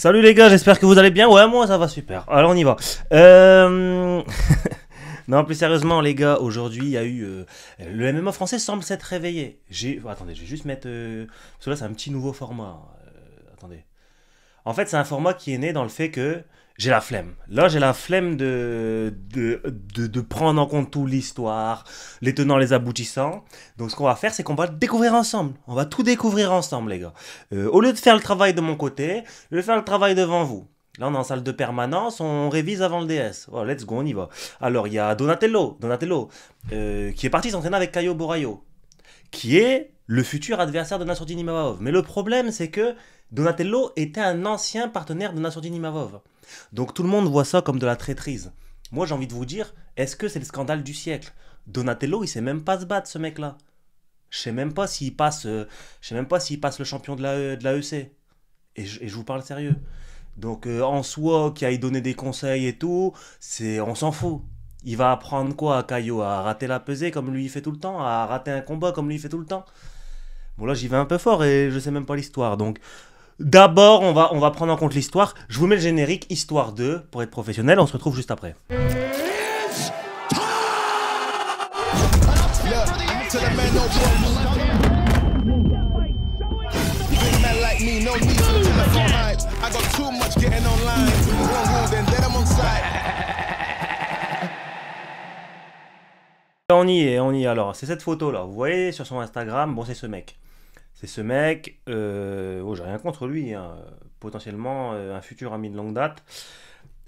Salut les gars, j'espère que vous allez bien. Ouais, moi ça va super. Alors on y va. Non, plus sérieusement les gars, aujourd'hui il y a eu... le MMA français semble s'être réveillé. Attendez, je vais juste mettre... Parce que là c'est un petit nouveau format. Attendez. En fait c'est un format qui est né dans le fait que j'ai la flemme. Là j'ai la flemme de prendre en compte toute l'histoire, les tenants, les aboutissants. Donc ce qu'on va faire c'est qu'on va le découvrir ensemble. On va tout découvrir ensemble les gars. Au lieu de faire le travail de mon côté, je vais faire le travail devant vous. Là, on est en salle de permanence, on révise avant le DS. Voilà, let's go, on y va. Alors, il y a Donatello, qui est parti s'entraîner avec Caio Borraio, qui est le futur adversaire de Nassourdine Imavov. Mais le problème, c'est que Donatello était un ancien partenaire de Nassourdine Imavov. Donc, tout le monde voit ça comme de la traîtrise. Moi, j'ai envie de vous dire, est-ce que c'est le scandale du siècle? Donatello, il sait même pas se battre, ce mec-là. Je sais même pas s'il passe, le champion de l'AEC. Et je vous parle sérieux. Donc en soi, qu'il aille donner des conseils et tout, on s'en fout. Il va apprendre quoi à Caio? À rater la pesée comme lui il fait tout le temps? À rater un combat comme lui il fait tout le temps? Bon là j'y vais un peu fort et je sais même pas l'histoire. Donc d'abord on va prendre en compte l'histoire. Je vous mets le générique Histoire 2 pour être professionnel. On se retrouve juste après. On y est, on y est. Alors, c'est cette photo-là. Vous voyez sur son Instagram, bon, c'est ce mec. C'est ce mec. Oh, j'ai rien contre lui. Hein. Potentiellement un futur ami de longue date.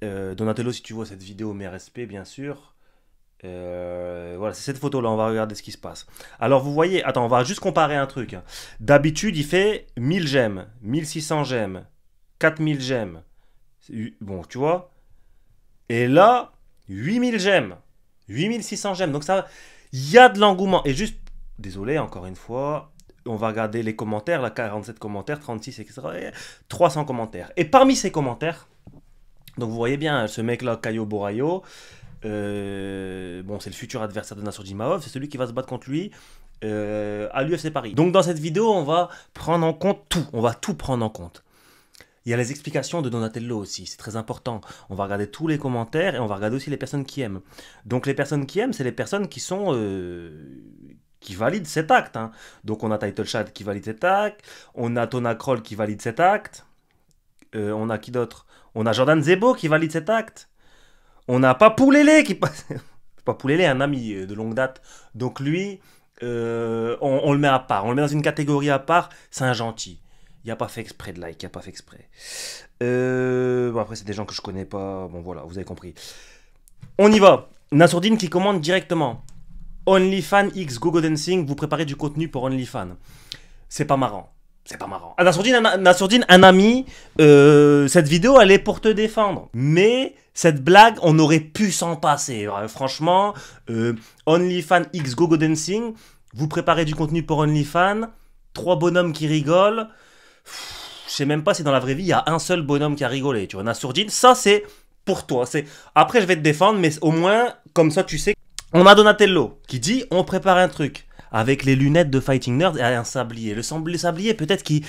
Donatello, si tu vois cette vidéo, mes respects, bien sûr. Voilà, c'est cette photo-là. On va regarder ce qui se passe. Alors, vous voyez, attends, on va juste comparer un truc. Hein. D'habitude, il fait 1000 j'aime, 1600 j'aime, 4000 j'aime. Bon, tu vois. Et là, 8000 j'aime. 8600 j'aime. Donc ça, il y a de l'engouement. Et juste, désolé, encore une fois, on va regarder les commentaires, là, 47 commentaires, 36, etc. 300 commentaires. Et parmi ces commentaires, donc vous voyez bien, ce mec-là, Caio Borraio, bon, c'est le futur adversaire de Nassourdine Imavov, c'est celui qui va se battre contre lui à l'UFC Paris. Donc dans cette vidéo, on va prendre en compte tout. On va tout prendre en compte. Il y a les explications de Donatello aussi, c'est très important. On va regarder tous les commentaires et on va regarder aussi les personnes qui aiment. Donc les personnes qui aiment, c'est les personnes qui sont... qui valident cet acte. Hein. Donc on a Title Chat qui valide cet acte, on a Tona Kroll qui valide cet acte, on a qui d'autre? On a Jordan Zebo qui valide cet acte, on a Papoulélé qui... Papoulélé, un ami de longue date. Donc lui, on le met à part, on le met dans une catégorie à part, c'est un gentil. Il n'a pas fait exprès de like, il n'a pas fait exprès. Bon, après, c'est des gens que je connais pas. Bon, voilà, vous avez compris. On y va. Nassourdine qui commande directement. OnlyFans X Gogo Dancing, vous préparez du contenu pour OnlyFans. C'est pas marrant. C'est pas marrant. Ah, Nassourdine, un ami, cette vidéo, elle est pour te défendre. Mais cette blague, on aurait pu s'en passer. Franchement, OnlyFans X Gogo Dancing, vous préparez du contenu pour OnlyFans. 3 bonhommes qui rigolent. Je sais même pas si dans la vraie vie il y a un seul bonhomme qui a rigolé. Tu vois, Nassourdine, ça c'est pour toi. Après je vais te défendre, mais au moins comme ça tu sais. On a Donatello qui dit on prépare un truc avec les lunettes de Fighting Nerd et un sablier. Le sablier peut-être qui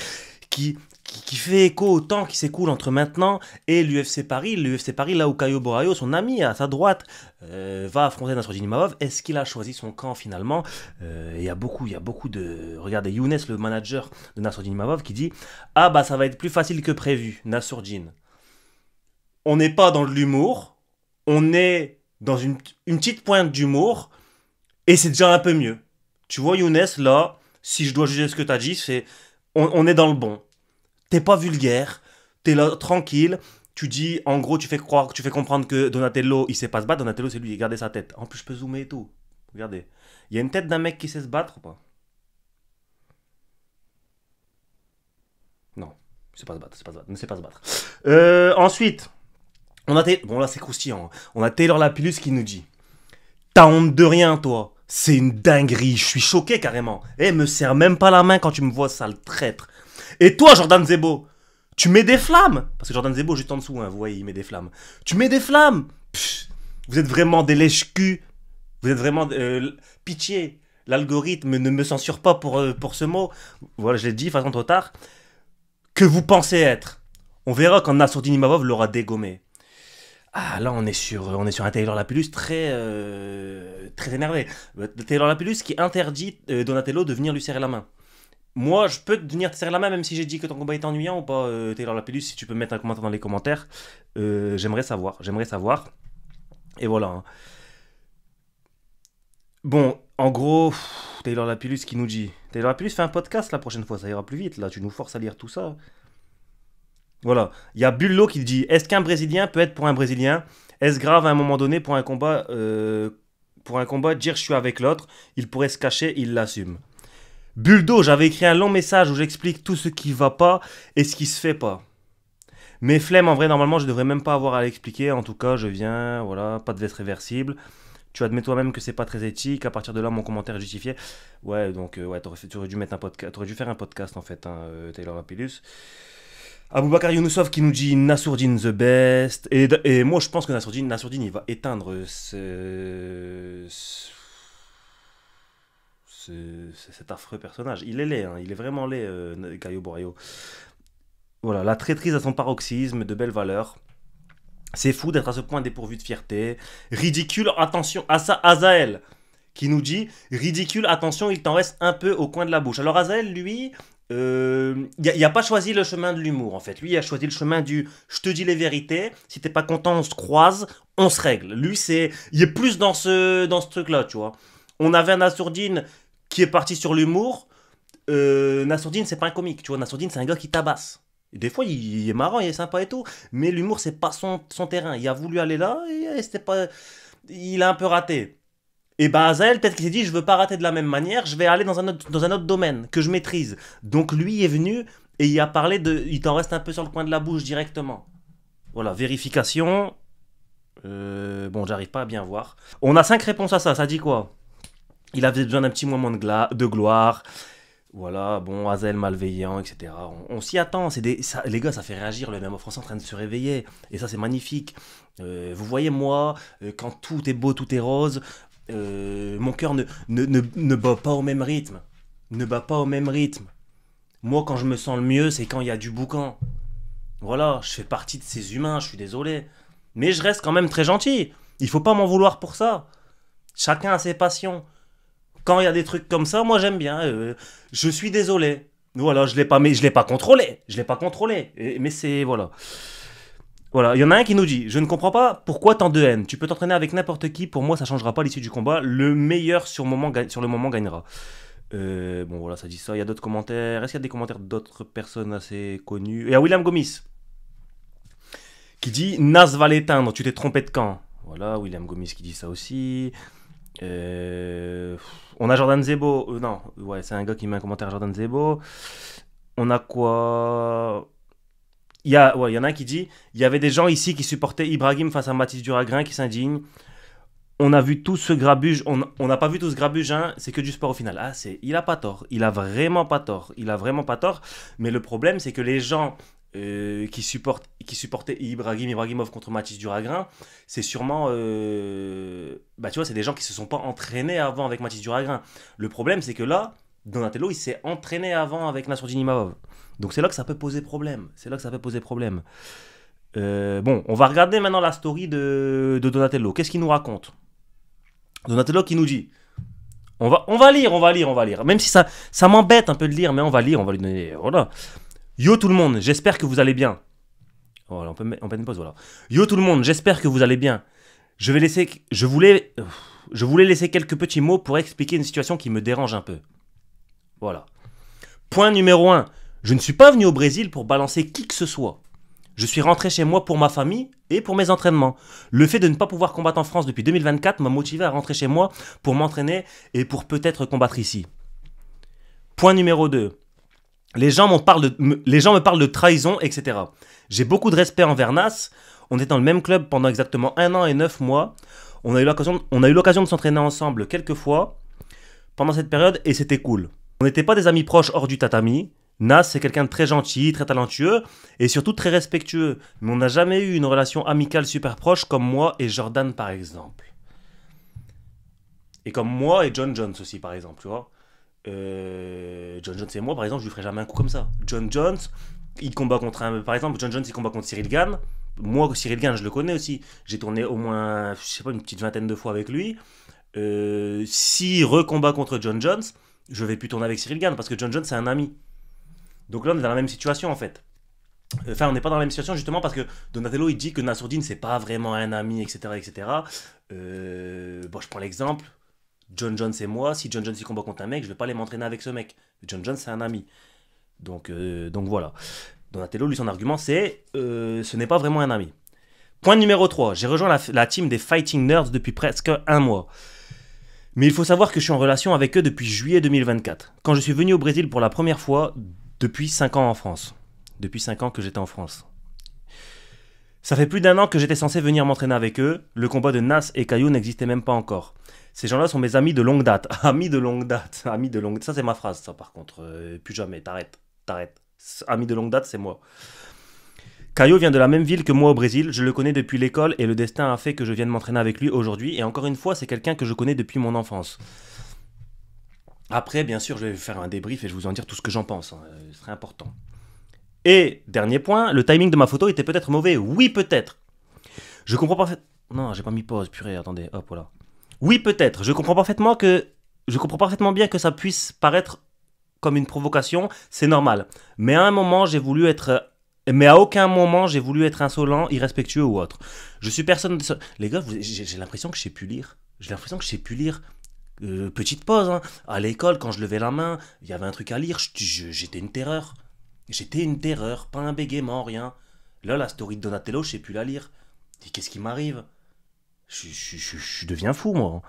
fait écho au temps qui s'écoule entre maintenant et l'UFC Paris. L'UFC Paris, là où Caio Borraio, son ami à sa droite, va affronter Nassourdine Imavov. Est-ce qu'il a choisi son camp finalement? Il y a beaucoup de... Regardez, Younes, le manager de Nassourdine Imavov, qui dit « Ah bah ça va être plus facile que prévu, Nassourdine. On n'est pas dans de l'humour, on est dans une petite pointe d'humour, et c'est déjà un peu mieux. Tu vois Younes, là, si je dois juger ce que tu as dit, c'est on est dans le bon. T'es pas vulgaire, t'es là tranquille, tu dis, en gros, tu fais comprendre que Donatello, il sait pas se battre, Donatello, c'est lui, regardez sa tête. En plus, je peux zoomer et tout. Regardez. Il y a une tête d'un mec qui sait se battre ou pas? Non, il sait pas se battre, ne sait pas se battre. Ensuite, on a... Bon, là, c'est croustillant. Hein. On a Taylor Lapillus qui nous dit, t'as honte de rien, toi. C'est une dinguerie, je suis choqué carrément. Eh, me serre même pas la main quand tu me vois, sale traître. Et toi, Jordan Zebo, tu mets des flammes. Parce que Jordan Zebo, juste en dessous, hein, vous voyez, il met des flammes. Tu mets des flammes. Pff, vous êtes vraiment des lèche-culs. Vous êtes vraiment... pitié. L'algorithme ne me censure pas pour ce mot. Voilà, je l'ai dit, façon trop tard. Que vous pensez être. On verra quand Nassourdine Imavov l'aura dégommé. Ah, là, on est sur un Taylor Lapillus très énervé. Taylor Lapillus qui interdit Donatello de venir lui serrer la main. Moi, je peux te venir te serrer la main, même si j'ai dit que ton combat est ennuyant ou pas, Taylor Lapillus. Si tu peux mettre un commentaire dans les commentaires, j'aimerais savoir. J'aimerais savoir. Et voilà, hein. Bon, en gros, Taylor Lapillus qui nous dit. Taylor Lapillus fait un podcast la prochaine fois, ça ira plus vite. Là, tu nous forces à lire tout ça. Voilà. Il y a Bullo qui dit: est-ce qu'un Brésilien peut être pour un Brésilien? Est-ce grave à un moment donné pour un combat dire je suis avec l'autre? Il pourrait se cacher, il l'assume. Buldo, j'avais écrit un long message où j'explique tout ce qui va pas et ce qui se fait pas. Mes flemmes, en vrai, normalement, je devrais même pas avoir à l'expliquer. En tout cas, je viens, voilà, pas de veste réversible. Tu admets toi-même que c'est pas très éthique. À partir de là, mon commentaire est justifié. Ouais, donc, ouais, t'aurais dû mettre un podcast, t'aurais dû faire un podcast en fait, hein, Taylor Lapillus. Aboubakar Younoussov qui nous dit Nassourdine the best. Et moi, je pense que Nassourdine, il va éteindre cet affreux personnage. Il est laid, hein, il est vraiment laid, Caio Borraio. Voilà, la traîtrise à son paroxysme, de belles valeurs. C'est fou d'être à ce point dépourvu de fierté. Ridicule, attention, Azael qui nous dit ridicule, attention, il t'en reste un peu au coin de la bouche. Alors Azael, lui, il a pas choisi le chemin de l'humour en fait. Lui, il a choisi le chemin du je te dis les vérités. Si t'es pas content, on se croise, on se règle. Lui, il est plus dans ce truc-là, tu vois. On avait un Nassourdine qui est parti sur l'humour. Nassourdine, c'est pas un comique, tu vois. Nassourdine, c'est un gars qui tabasse. Et des fois, il est marrant, il est sympa et tout, mais l'humour, c'est pas son terrain. Il a voulu aller là et c'était pas. Il a un peu raté. Et ben Azael, peut-être qu'il s'est dit, je veux pas rater de la même manière, je vais aller dans un autre domaine que je maîtrise. Donc lui est venu et il a parlé de. Il t'en reste un peu sur le coin de la bouche directement. Voilà, vérification. Bon, j'arrive pas à bien voir. On a 5 réponses à ça, ça dit quoi? Il avait besoin d'un petit moment de gloire. Voilà, bon, Azael malveillant, etc. On s'y attend. Les gars, ça fait réagir le même français en train de se réveiller. Et ça, c'est magnifique. Vous voyez, moi, quand tout est beau, tout est rose, mon cœur ne bat pas au même rythme. Ne bat pas au même rythme. Moi, quand je me sens le mieux, c'est quand il y a du boucan. Voilà, je fais partie de ces humains, je suis désolé. Mais je reste quand même très gentil. Il faut pas m'en vouloir pour ça. Chacun a ses passions. Quand il y a des trucs comme ça, moi j'aime bien. Je suis désolé. Voilà, je l'ai pas contrôlé. Je l'ai pas contrôlé. Mais c'est voilà. Voilà, il y en a un qui nous dit: je ne comprends pas pourquoi tant de haine. Tu peux t'entraîner avec n'importe qui. Pour moi, ça changera pas l'issue du combat. Le meilleur sur le moment gagnera. Bon voilà, ça dit ça. Il y a d'autres commentaires. Est-ce qu'il y a des commentaires d'autres personnes assez connues? Il y a William Gomis qui dit: Nas va l'éteindre. Tu t'es trompé de camp. Voilà, William Gomis qui dit ça aussi. On a Jordan Zebo. Non, ouais, c'est un gars qui met un commentaire à Jordan Zebo. On a quoi? Il y en a un qui dit: il y avait des gens ici qui supportaient Ibrahim face à Mathis Duragrin qui s'indignent. On a vu tout ce grabuge. On n'a pas vu tout ce grabuge, hein, c'est que du sport au final. Ah, il a pas tort. Il a vraiment pas tort. Il a vraiment pas tort. Mais le problème, c'est que les gens qui supportaient Ibrahimov contre Mathis Duragrin, c'est sûrement. Bah, tu vois, c'est des gens qui se sont pas entraînés avant avec Mathis Duragrin. Le problème, c'est que là, Donatello, il s'est entraîné avant avec Nassourdine Imavov. Donc c'est là que ça peut poser problème. Bon, on va regarder maintenant la story de Donatello. Qu'est-ce qu'il nous raconte? Donatello qui nous dit: on va lire. Même si ça m'embête un peu de lire, mais on va lire, on va lui donner. Voilà. Yo tout le monde, j'espère que vous allez bien. Voilà, on peut mettre une pause, voilà. Yo tout le monde, j'espère que vous allez bien. Je voulais laisser quelques petits mots pour expliquer une situation qui me dérange un peu. Voilà. Point numéro 1. Je ne suis pas venu au Brésil pour balancer qui que ce soit. Je suis rentré chez moi pour ma famille et pour mes entraînements. Le fait de ne pas pouvoir combattre en France depuis 2024 m'a motivé à rentrer chez moi pour m'entraîner et pour peut-être combattre ici. Point numéro 2. Les gens me parlent de trahison, etc. J'ai beaucoup de respect envers Nas. On est dans le même club pendant exactement 1 an et 9 mois. On a eu l'occasion de s'entraîner ensemble quelques fois pendant cette période et c'était cool. On n'était pas des amis proches hors du tatami. Nas, c'est quelqu'un de très gentil, très talentueux et surtout très respectueux. Mais on n'a jamais eu une relation amicale super proche comme moi et Jordan par exemple. Et comme moi et John Jones aussi par exemple, tu vois. John Jones et moi par exemple, je lui ferai jamais un coup comme ça. John Jones, il combat contre un... Par exemple, John Jones, il combat contre Cyril Gane. Moi, Cyril Gane, je le connais aussi. J'ai tourné au moins, je sais pas, une petite vingtaine de fois avec lui. S'il recombat contre John Jones, je vais plus tourner avec Cyril Gane parce que John Jones, c'est un ami. Donc là, on est dans la même situation en fait. Enfin, on n'est pas dans la même situation justement parce que Donatello il dit que Nassourdine c'est pas vraiment un ami, etc. etc. Bon, je prends l'exemple. John Jones et moi, si John Jones il combat contre un mec, je vais pas aller m'entraîner avec ce mec. John Jones c'est un ami. Donc voilà. Donatello, lui, son argument c'est ce n'est pas vraiment un ami. Point numéro 3. J'ai rejoint la team des Fighting Nerds depuis presque un mois. Mais il faut savoir que je suis en relation avec eux depuis juillet 2024. Quand je suis venu au Brésil pour la première fois depuis 5 ans en France. Depuis 5 ans que j'étais en France. Ça fait plus d'un an que j'étais censé venir m'entraîner avec eux. Le combat de Nas et Caillou n'existait même pas encore. Ces gens-là sont mes amis de longue date. Amis de longue date. Amis de longue date. Ça, c'est ma phrase, ça, par contre. Plus jamais. T'arrêtes. Amis de longue date, c'est moi. Caio vient de la même ville que moi au Brésil, je le connais depuis l'école et le destin a fait que je vienne m'entraîner avec lui aujourd'hui. Et encore une fois, c'est quelqu'un que je connais depuis mon enfance. Après, bien sûr, je vais faire un débrief et je vais vous en dire tout ce que j'en pense. Hein. Ce serait important. Et, dernier point, le timing de ma photo était peut-être mauvais. Oui, peut-être. Je comprends parfaitement... Non, j'ai pas mis pause, purée, attendez, hop, voilà. Oui, peut-être. Je comprends parfaitement bien que ça puisse paraître comme une provocation, c'est normal. Mais à aucun moment j'ai voulu être insolent, irrespectueux ou autre. Je suis personne de ça. Les gars, j'ai l'impression que je sais plus lire. Petite pause. Hein. À l'école, quand je levais la main, il y avait un truc à lire. J'étais une terreur. J'étais une terreur. Pas un bégaiement, rien. Là, la story de Donatello, je sais plus la lire. Et qu'est-ce qui m'arrive ? Je deviens fou, moi.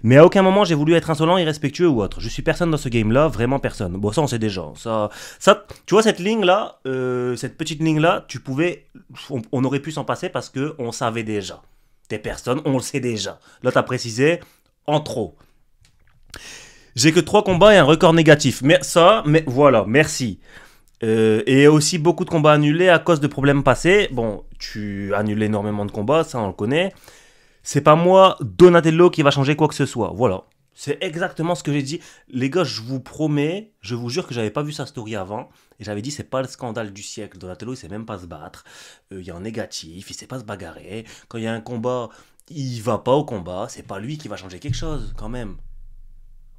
Mais à aucun moment j'ai voulu être insolent, irrespectueux ou autre. Je suis personne dans ce game-là, vraiment personne. Bon, ça on sait déjà. Ça, tu vois cette ligne-là, cette petite ligne-là, on aurait pu s'en passer parce que on savait déjà. T'es personne, on le sait déjà. Là t'as précisé en trop. J'ai que 3 combats et un record négatif. Mais voilà, merci. Et aussi beaucoup de combats annulés à cause de problèmes passés. Bon, tu annules énormément de combats, ça on le connaît. C'est pas moi, Donatello, qui va changer quoi que ce soit. Voilà. C'est exactement ce que j'ai dit. Les gars, je vous promets, je vous jure que j'avais pas vu sa story avant. Et j'avais dit, c'est pas le scandale du siècle. Donatello, il sait même pas se battre. Il y a un négatif, il sait pas se bagarrer. Quand il y a un combat, il va pas au combat. C'est pas lui qui va changer quelque chose, quand même.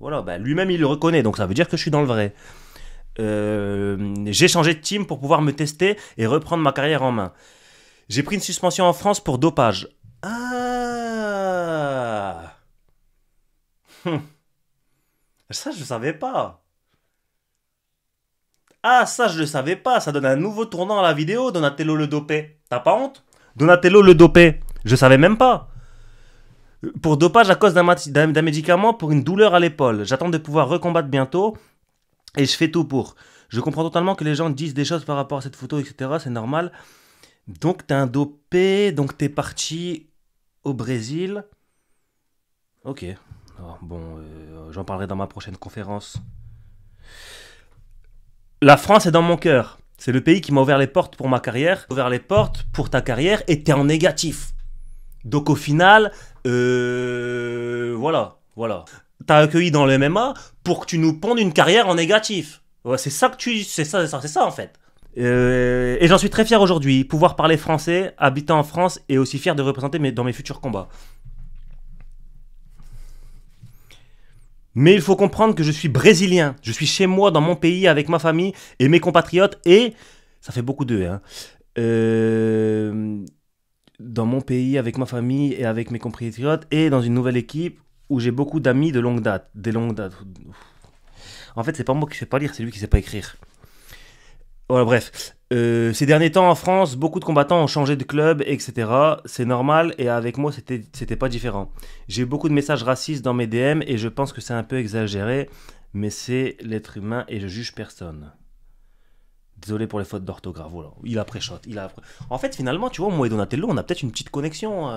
Voilà, ben lui-même, il le reconnaît. Donc ça veut dire que je suis dans le vrai. J'ai changé de team pour pouvoir me tester et reprendre ma carrière en main. J'ai pris une suspension en France pour dopage. Ah. Ça, je savais pas. Ah, ça, je le savais pas. Ça donne un nouveau tournant à la vidéo, Donatello le dopé. T'as pas honte ? Donatello le dopé. Je savais même pas. Pour dopage à cause d'un médicament pour une douleur à l'épaule. J'attends de pouvoir recombattre bientôt. Et je fais tout pour. Je comprends totalement que les gens disent des choses par rapport à cette photo, etc. C'est normal. Donc, t'es un dopé. Donc, t'es parti au Brésil. Ok. Oh, bon, j'en parlerai dans ma prochaine conférence. La France est dans mon cœur. C'est le pays qui m'a ouvert les portes pour ma carrière. Ouvert les portes pour ta carrière et t'es en négatif. Donc au final, voilà. T'as accueilli dans le MMA pour que tu nous pondes une carrière en négatif. Ouais, c'est ça en fait. Et j'en suis très fier aujourd'hui. Pouvoir parler français, habitant en France et aussi fier de représenter dans mes futurs combats. Mais il faut comprendre que je suis brésilien. Je suis chez moi, dans mon pays, avec ma famille et mes compatriotes. Et ça fait beaucoup d'eux. Hein. Dans mon pays, avec ma famille et avec mes compatriotes. Et dans une nouvelle équipe où j'ai beaucoup d'amis de longue date. Des longues dates. En fait, c'est pas moi qui sais pas lire, c'est lui qui sait pas écrire. Voilà, bref. Ces derniers temps en France, beaucoup de combattants ont changé de club, etc. C'est normal et avec moi, c'était pas différent. J'ai eu beaucoup de messages racistes dans mes DM et je pense que c'est un peu exagéré, mais c'est l'être humain et je juge personne. Désolé pour les fautes d'orthographe, voilà. Il a pré-shot. En fait, finalement, tu vois, moi et Donatello, on a peut-être une petite connexion.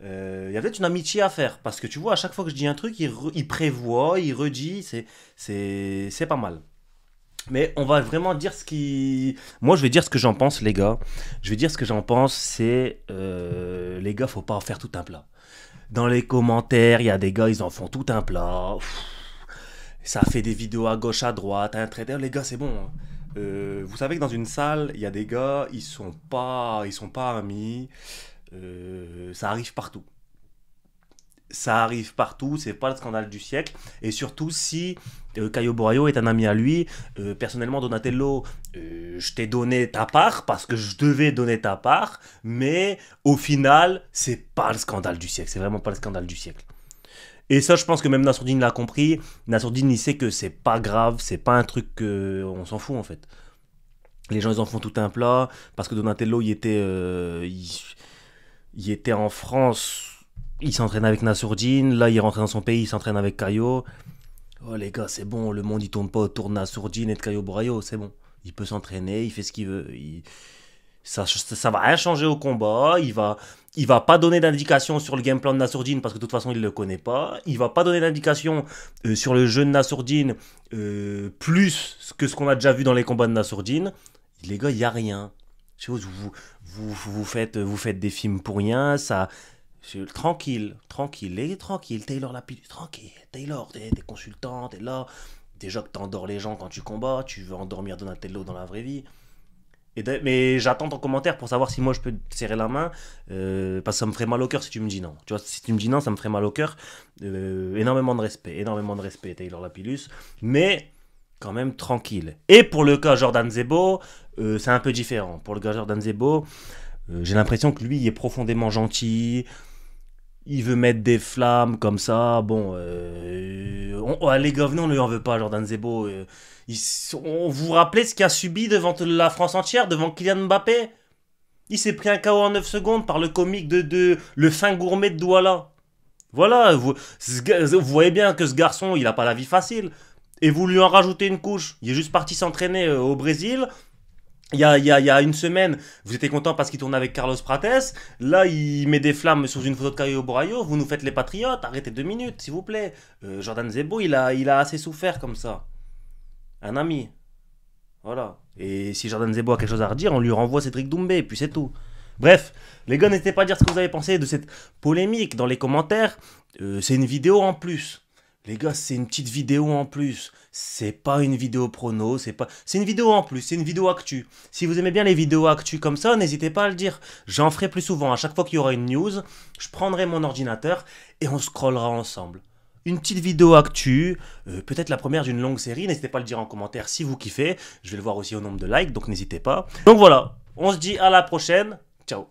Il y a peut-être une amitié à faire parce que tu vois, à chaque fois que je dis un truc, il prévoit, il redit, c'est pas mal. Mais on va vraiment dire Moi, je vais dire ce que j'en pense, les gars. Je vais dire ce que j'en pense, c'est... les gars, faut pas en faire tout un plat. Dans les commentaires, il y a des gars, ils en font tout un plat. Ça fait des vidéos à gauche, à droite, un trader. Les gars, c'est bon. Hein. Vous savez que dans une salle, il y a des gars, ils sont pas amis. Ça arrive partout. Ça arrive partout, c'est pas le scandale du siècle. Et surtout si Caio Borraio est un ami à lui. Personnellement, Donatello, je t'ai donné ta part parce que je devais donner ta part. Mais au final, c'est pas le scandale du siècle. C'est vraiment pas le scandale du siècle. Et ça, je pense que même Nassourdine l'a compris. Nassourdine, il sait que c'est pas grave, c'est pas un truc que on s'en fout en fait. Les gens, ils en font tout un plat parce que Donatello, il était en France, il s'entraîne avec Nassourdine. Là, il est rentré dans son pays, il s'entraîne avec Caio. Oh les gars, c'est bon, le monde il tourne pas autour de Nassourdine et de Caio Borraio, c'est bon. Il peut s'entraîner, il fait ce qu'il veut. Ça va rien changer au combat. Il va pas donner d'indication sur le game plan de Nassourdine parce que de toute façon il le connaît pas. Il va pas donner d'indication sur le jeu de Nassourdine plus que ce qu'on a déjà vu dans les combats de Nassourdine. Les gars, il y a rien. Je sais pas, vous faites des films pour rien. Tranquille, tranquille. Taylor la pilule, tranquille. Taylor, t'es consultant, t'es là. Déjà que t'endors les gens quand tu combats, tu veux endormir Donatello dans la vraie vie. Mais j'attends ton commentaire pour savoir si moi je peux te serrer la main. Parce que ça me ferait mal au cœur si tu me dis non. Tu vois, si tu me dis non, ça me ferait mal au cœur. Énormément de respect, Taylor Lapillus. Mais quand même tranquille. Et pour le cas Jordan Zebo, c'est un peu différent. Pour le cas Jordan Zebo, j'ai l'impression que lui, il est profondément gentil. Il veut mettre des flammes comme ça. Bon, les gars, venez, on ne lui en veut pas, Jordan Zebo. On vous rappelez ce qu'il a subi devant la France entière, devant Kylian Mbappé. Il s'est pris un KO en 9 secondes par le comique de le fin gourmet de Douala. Voilà, vous voyez bien que ce garçon, il n'a pas la vie facile. Et vous lui en rajoutez une couche. Il est juste parti s'entraîner au Brésil. Il y a une semaine, vous étiez content parce qu'il tournait avec Carlos Prates. Là, il met des flammes sous une photo de Caio Borraio. Vous nous faites les patriotes. Arrêtez 2 minutes, s'il vous plaît. Jordan Zebo, il a assez souffert comme ça. Un ami. Voilà. Et si Jordan Zebo a quelque chose à redire, on lui renvoie Cédric Doumbé, et puis c'est tout. Bref, les gars, n'hésitez pas à dire ce que vous avez pensé de cette polémique dans les commentaires. C'est une vidéo en plus. Les gars, c'est une petite vidéo en plus. C'est pas une vidéo prono, c'est une vidéo en plus, c'est une vidéo actu. Si vous aimez bien les vidéos actu comme ça, n'hésitez pas à le dire. J'en ferai plus souvent. À chaque fois qu'il y aura une news, je prendrai mon ordinateur et on scrollera ensemble. Une petite vidéo actu, peut-être la première d'une longue série. N'hésitez pas à le dire en commentaire si vous kiffez. Je vais le voir aussi au nombre de likes, donc n'hésitez pas. Donc voilà, on se dit à la prochaine. Ciao.